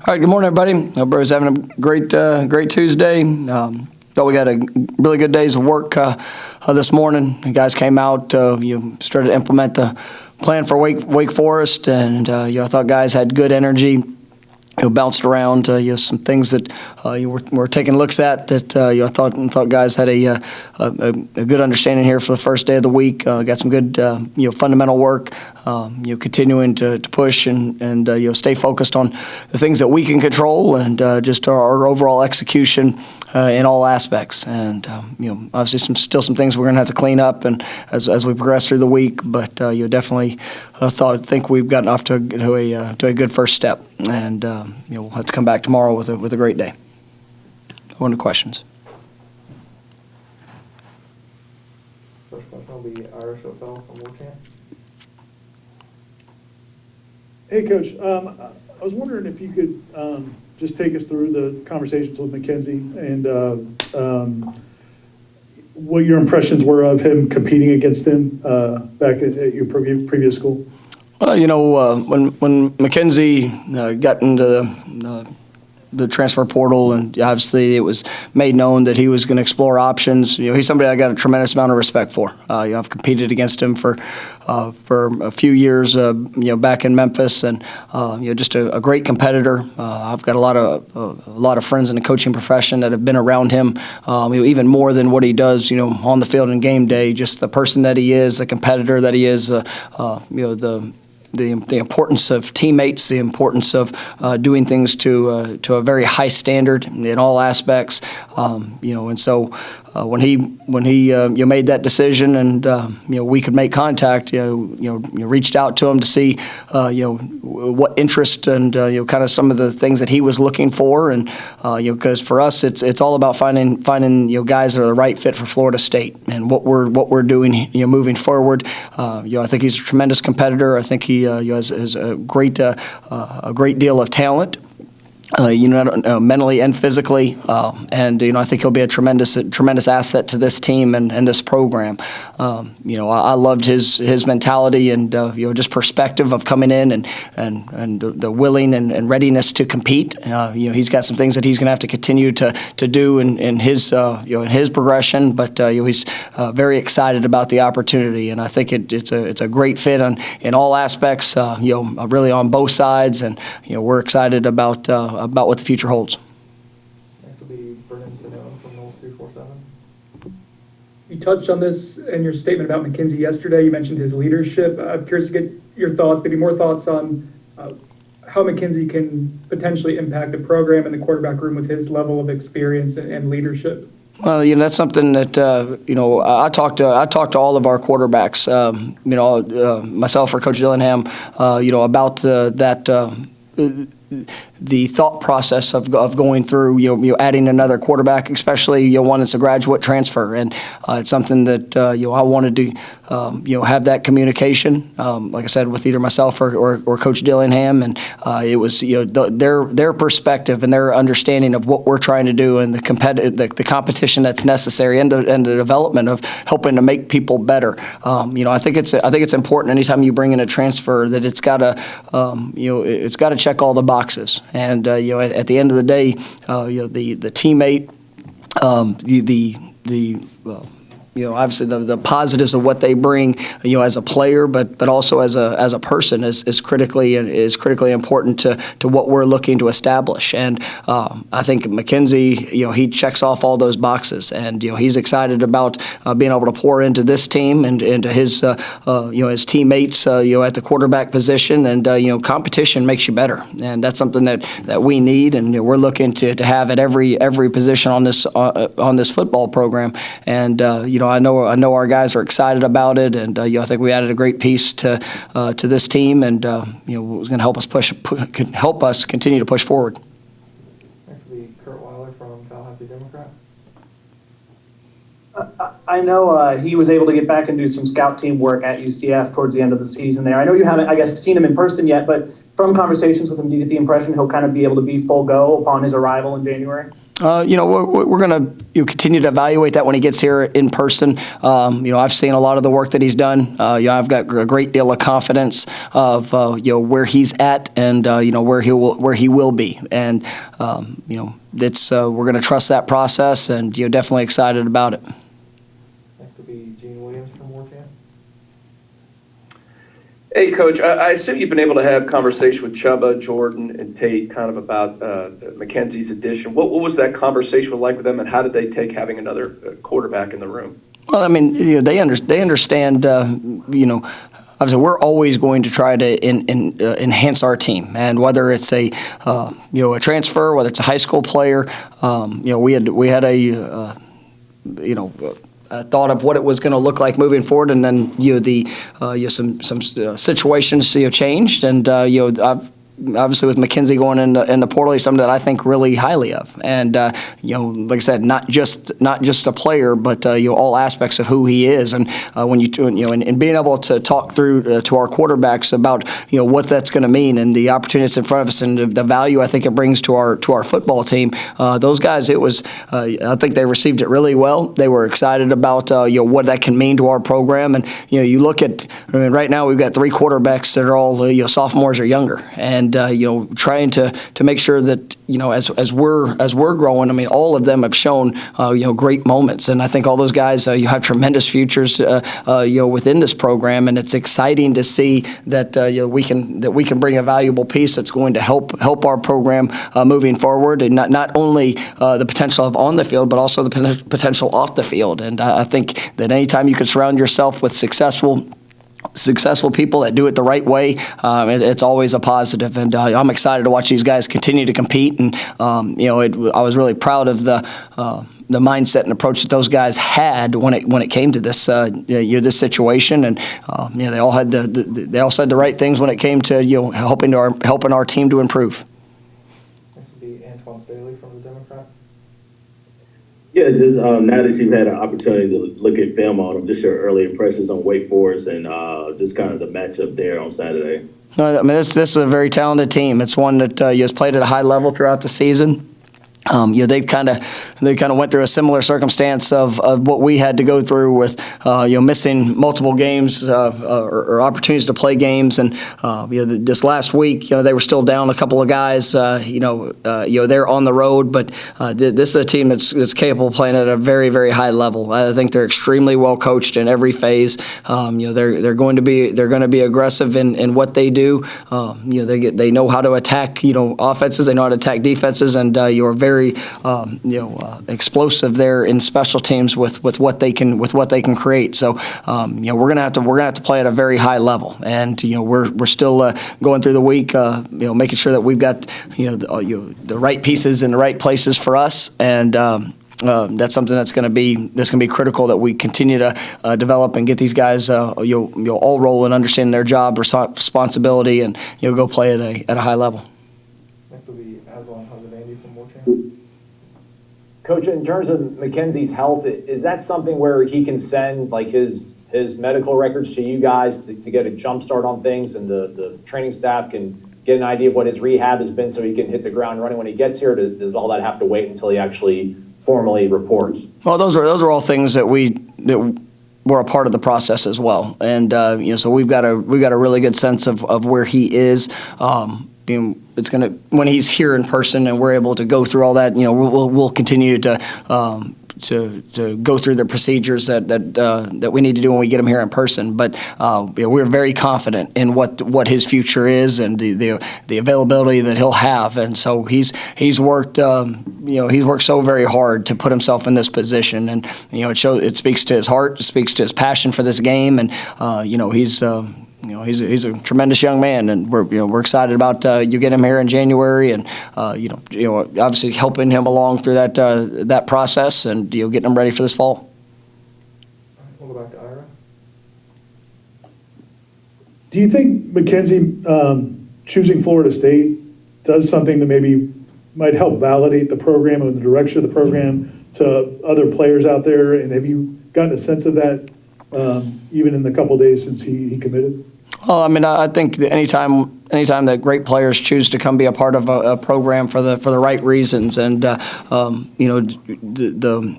All right, good morning, everybody. Hope everybody's having a great Tuesday. Thought we got a really good days of work this morning. The guys came out, started to implement the plan for Wake Forest, and I thought guys had good energy. Bounced around, some things that we're taking looks at that I thought guys had a good understanding here for the first day of the week. Got some good fundamental work. Continuing to push and stay focused on the things that we can control and just our overall execution in all aspects. And obviously still some things we're going to have to clean up and as we progress through the week. But definitely think we've gotten off to a good first step. And we'll have to come back tomorrow with a great day. Go into questions. First question will be Irish O'Fell from Warchamp. Hey, Coach. I was wondering if you could just take us through the conversations with Mackenzie and what your impressions were of him competing against him back at your previous school. Well, when Mackenzie got into the transfer portal, and obviously it was made known that he was going to explore options. He's somebody I got a tremendous amount of respect for. I've competed against him for a few years, back in Memphis, and just a great competitor. I've got a lot of friends in the coaching profession that have been around him, even more than what he does, on the field and game day. Just the person that he is, the competitor that he is, the importance of teammates, the importance of doing things to a very high standard in all aspects, and so when he made that decision and we could make contact, reached out to him to see what interest and kind of some of the things that he was looking for, and because for us it's all about finding guys that are the right fit for Florida State and what we're doing moving forward. I think he's a tremendous competitor. I think he has a great deal of talent. Mentally and physically, and I think he'll be a tremendous asset to this team and this program. I loved his mentality and just perspective of coming in and the willing and readiness to compete. He's got some things that he's going to have to continue to do in his progression, but he's very excited about the opportunity, and I think it's a great fit in all aspects. Really on both sides, and we're excited about what the future holds. Next will be Brennan Seminoles from Seminoles 247. You touched on this in your statement about McKenzie yesterday. You mentioned his leadership. I'm curious to get your thoughts, maybe more thoughts on how McKenzie can potentially impact the program and the quarterback room with his level of experience and leadership. Well, that's something that I talked to all of our quarterbacks, myself or Coach Dillingham, about that. The thought process of going through, adding another quarterback, especially one that's a graduate transfer, and it's something that I wanted to have that communication, like I said, with either myself or Coach Dillingham, and it was their perspective and their understanding of what we're trying to do and the competition that's necessary and the development of helping to make people better. I think it's important anytime you bring in a transfer that it's got to check all the boxes. And at the end of the day, the teammate, obviously the positives of what they bring, as a player, but also as a person is critically important to what we're looking to establish. And I think McKenzie, he checks off all those boxes, and he's excited about being able to pour into this team and into his his teammates at the quarterback position. And competition makes you better, and that's something that we need, and we're looking to have at every position on this football program. And I know our guys are excited about it, and I think we added a great piece to this team, and it's going to help us continue to push forward. Next will be Kurt Weiler from Tallahassee Democrat. I know he was able to get back and do some scout team work at UCF towards the end of the season there. I know you haven't, I guess, seen him in person yet, but from conversations with him, do you get the impression he'll kind of be able to be full go upon his arrival in January? We're going to continue to evaluate that when he gets here in person. I've seen a lot of the work that he's done. I've got a great deal of confidence of where he's at and where he will be. And we're going to trust that process, and definitely excited about it. Next will be Gene Williams from Warchamp. Hey, Coach, I assume you've been able to have conversation with Chubba, Jordan, and Tate kind of about Mackenzie's addition. What was that conversation like with them, and how did they take having another quarterback in the room? Well, I mean, they understand, obviously, we're always going to try to enhance our team, and whether it's a transfer, whether it's a high school player, we had a thought of what it was going to look like moving forward, and then some situations changed, and I've obviously with Mackenzie going in the portal, he's something that I think really highly of. And, like I said, not just a player, but, all aspects of who he is. And when and being able to talk through to our quarterbacks about, what that's going to mean and the opportunity that's in front of us and the value I think it brings to our football team, those guys, it was, I think they received it really well. They were excited about, what that can mean to our program. And, you look at, right now we've got 3 quarterbacks that are all, sophomores or younger. And trying to make sure that as we're growing, I mean, all of them have shown great moments, and I think all those guys you have tremendous futures within this program, and it's exciting to see that we can bring a valuable piece that's going to help our program moving forward, and not only the potential of on the field, but also the potential off the field. And I think that anytime you can surround yourself with successful people that do it the right way, it's always a positive. And I'm excited to watch these guys continue to compete. And I was really proud of the mindset and approach that those guys had when it came to this this situation. And they all had they all said the right things when it came to helping our team to improve. Next will be Antoine Staley from the Democrat. Yeah, just now that you've had an opportunity to look at film on them, just your early impressions on Wake Forest and just kind of the matchup there on Saturday. I mean, this is a very talented team. It's one that has played at a high level throughout the season. They kind of went through a similar circumstance of what we had to go through with missing multiple games or opportunities to play games, and this last week they were still down a couple of guys. They're on the road, but this is a team that's capable of playing at a very, very high level. I think they're extremely well coached in every phase. They're going to be aggressive in what they do. They know how to attack offenses. They know how to attack defenses, and you're very explosive there in special teams with what they can create. So we're gonna have to play at a very high level, and we're still going through the week, making sure that we've got the right pieces in the right places for us, and that's something that's going to be critical, that we continue to develop and get these guys all roll and understand their job responsibility, and go play at a high level. Next will be Aslan Hazavandi from Warchamp. Coach, in terms of Mackenzie's health, is that something where he can send like his medical records to you guys to get a jump start on things, and the training staff can get an idea of what his rehab has been so he can hit the ground running when he gets here? Does all that have to wait until he actually formally reports? Well, those are all things that were a part of the process as well, and so we've got a really good sense of where he is. It's gonna, when he's here in person and we're able to go through all that, we'll continue to go through the procedures that we need to do when we get him here in person. But we're very confident in what his future is and the availability that he'll have. And so he's worked so very hard to put himself in this position, and it speaks to his heart, it speaks to his passion for this game, and he's a tremendous young man, and we're excited about you get him here in January, and obviously helping him along through that process, and getting him ready for this fall. We'll go back to Ira. Do you think Mackenzie choosing Florida State does something that maybe might help validate the program and the direction of the program to other players out there? And have you gotten a sense of that even in the couple of days since he committed? Well, I mean, I think that anytime anytime that great players choose to come be a part of a program for the right reasons, and the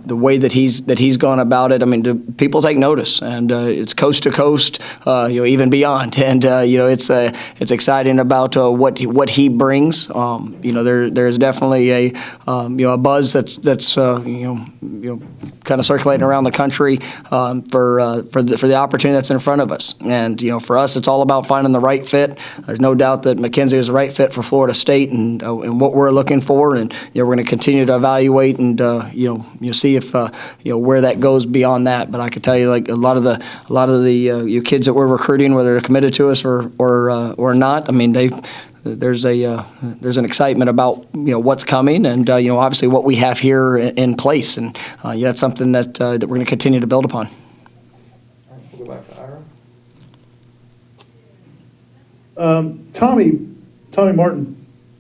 way that he's gone about it, I mean, people take notice, and it's coast to coast, even beyond, and it's exciting about what he brings. There's definitely a buzz that's kind of circulating around the country for the opportunity that's in front of us, and for us, it's all about finding the right fit. There's no doubt that Mackenzie is the right fit for Florida State and what we're looking for, and we're going to continue to evaluate and see if where that goes beyond that. But I can tell you, like a lot of the kids that we're recruiting, whether they're committed to us or not, I mean there's an excitement about what's coming, and obviously what we have here in place, and that's something that we're going to continue to build upon. All right, we'll go back to Ira. Tommy Martin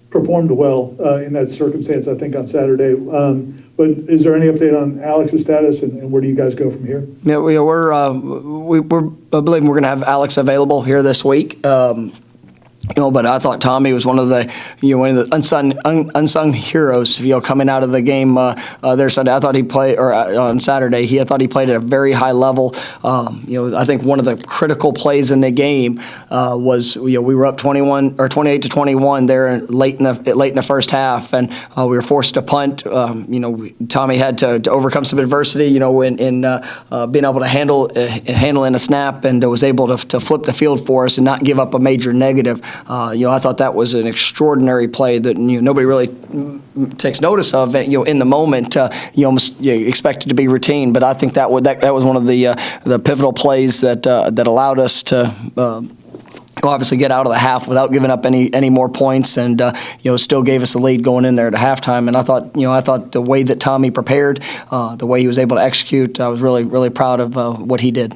performed well in that circumstance, I think, on Saturday. But is there any update on Alex's status, and where do you guys go from here? Yeah, we're I believe we're going to have Alex available here this week. But I thought Tommy was one of the unsung heroes. Coming out of the game there Sunday, I thought he played, or on Saturday, I thought he played at a very high level. I think one of the critical plays in the game was we were up 28-21 there late in the first half, and we were forced to punt. Tommy had to overcome some adversity, in being able to handle in a snap, and was able to flip the field for us and not give up a major negative. I thought that was an extraordinary play that nobody really takes notice of. In the moment, you almost expect it to be routine, but I think that was one of the pivotal plays that allowed us to obviously get out of the half without giving up any more points, and still gave us the lead going in there at halftime. And I thought the way that Tommy prepared, the way he was able to execute, I was really proud of what he did.